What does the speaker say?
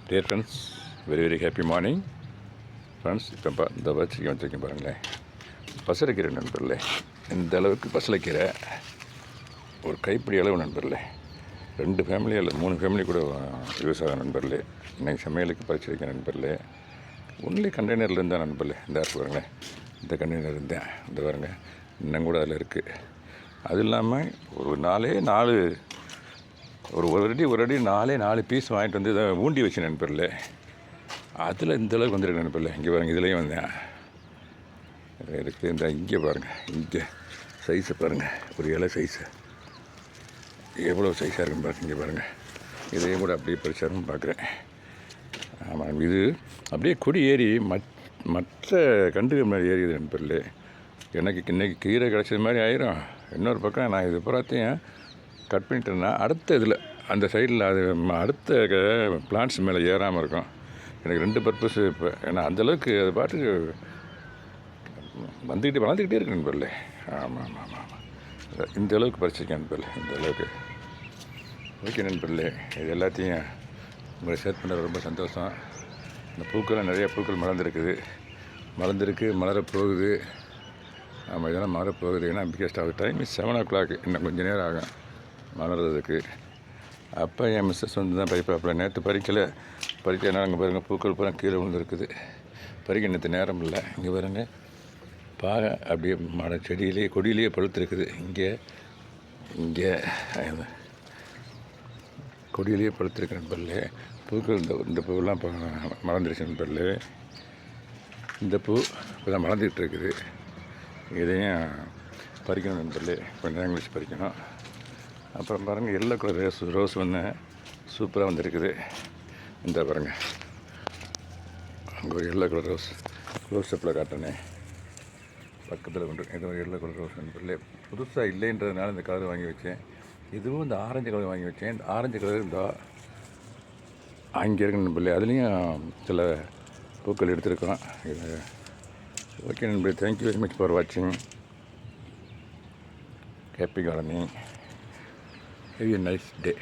Dear friends, very very happy morning friends. இப்போ இந்த வச்சுக்க வச்சுருக்கேன் பாருங்களேன், பசலைக்கீரை நண்பர்களே. இந்த அளவுக்கு பசலைக்கீரை ஒரு கைப்பிடி அளவு நண்பர்களே. 2 ஃபேமிலி அல்லது 3 ஃபேமிலி கூட யூஸ் ஆகும் நண்பர்களே. இன்றைக்கி சமையலுக்கு பறிச்சிருக்கேன் நண்பர்களே. ஒன்லி கண்டெய்னரில் இருந்தால் நண்பர்களே. இந்த பாருங்களேன், இந்த கண்டெய்னர் இருந்தேன், இந்த பாருங்க இன்னும் கூட அதில் இருக்குது. அது இல்லாமல் ஒரு 4 ஒரு அடி 4 பீஸ் வாங்கிட்டு வந்து இதை ஊண்டி வச்சு நண்பர்களே. அதில் இந்த அளவுக்கு வந்துருக்கு நண்பர்களே. இங்கே பாருங்கள், இதுலேயும் வந்தேன் இருக்குது. இந்த இங்கே பாருங்கள், இங்கே சைஸை பாருங்கள், ஒரு இலை சைஸு எவ்வளோ சைஸாக இருக்குன்னு பாருங்கள். இங்கே பாருங்கள், இதையும் கூட அப்படியே பறிச்சாருன்னு பார்க்குறேன். ஆமாம், இது அப்படியே கொடி ஏறி மற்ற கண்டுகள் மாதிரி ஏறிது நண்பர்களே. எனக்கு இன்றைக்கி கீரை கிடச்சது மாதிரி ஆயிரும். இன்னொரு பக்கம் நான் இது புறாத்தையும் கட் பண்ணிட்டேன்னா அடுத்த இதில் அந்த சைடில் அது அடுத்த பிளான்ட்ஸ் மேலே ஏறாமல் இருக்கும். எனக்கு 2 பர்பஸ் இப்போ. ஏன்னா அந்தளவுக்கு அது பாட்டுக்கு வளர்ந்துக்கிட்டே இருக்கு நண்பர்களே. ஆமாம் ஆமாம் ஆமாம் ஆமாம், இந்த அளவுக்கு பறிச்சிருக்கேன் நண்பர்களே, இந்த அளவுக்கு. ஓகே நண்பர்களே, இது எல்லாத்தையும் உங்களை ஷேர் பண்ண ரொம்ப சந்தோஷம். இந்த பூக்கள்லாம் நிறையா பூக்கள் மலர்ந்துருக்கு, மலரப்போகுது. ஆமாம், இதெல்லாம் மலரப்போகுது. ஏன்னா பிகாஸ்ட் ஆகுது. டைம் 7 o'clock, இன்னும் கொஞ்சம் நேரம் ஆகும் மலர்றதுக்கு. அப்போ என் மிஸ்ஸஸ் வந்து தான் பறிப்பாப்பில். நேற்று பறிக்கனா அங்கே பாருங்கள், பூக்கள் பூரா கீழே விழுந்துருக்குது. பறிக்க நேற்று நேரம் இல்லை. இங்கே பாருங்கள், பாறை அப்படியே செடியிலேயே கொடியிலேயே பழுத்துருக்குது. இங்கே கொடியிலேயே பழுத்துருக்கு நண்பர்களே. பூக்கள் இந்த பூவெல்லாம் மலர்ந்துருச்சு நண்பர்களே. இந்த பூ இப்போ தான் மலர்ந்துக்கிட்டு இருக்குது. இதையும் பறிக்கணும் நண்பர்களே, கொஞ்சம் நேரம் கழிச்சு பறிக்கணும். அப்புறம் பாருங்கள், எல்லோ கலர் ரோஸ் வந்து சூப்பராக வந்துருக்குது. இந்த பாருங்கள், அங்கே ஒரு எல்லோ கலர் ரோஸ் க்ளோஸ் அப்பில் காட்டினே பக்கத்தில் கொண்டு. இது ஒரு எல்லோ கலர் ரோஸ் நண்பர்களே. புதுசாக இல்லைன்றதுனால இந்த கலர் வாங்கி வச்சேன். இதுவும் இந்த ஆரஞ்சு கலர் வாங்கி வச்சேன். இந்த ஆரஞ்சு கலர் இந்த அங்கே இருக்கு நண்பர்களே. அதுலேயும் சில பூக்கள் எடுத்துருக்கோம். இது ஓகே நண்பர்களே, தேங்க்யூ வெரி மச் ஃபார் வாட்சிங். Happy gardening. Have a nice day.